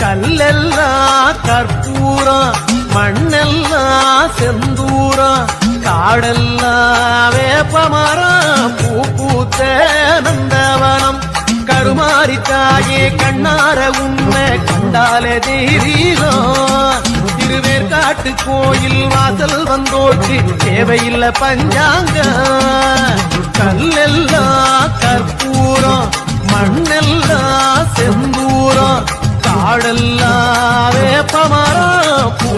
கல்லெல்லாம் கற்பூரம், மண்ணெல்லாம் செந்தூரம், காடெல்லாம் வேப்பமரம், பூ பூத்த நந்தவனம். கருமாரி தாயே கண்ணார உண்மை கண்டாலே தெய்வீகம். திருவேற்காட்டு கோயில் வாசல் வந்தோட்டு தேவையில்லை பஞ்சாங்க. கல்லெல்லாம் கற்பூரம், மண்ணெல்லாம் செந்தூரம், காடெல்லாம் வேப்பமரம், பூ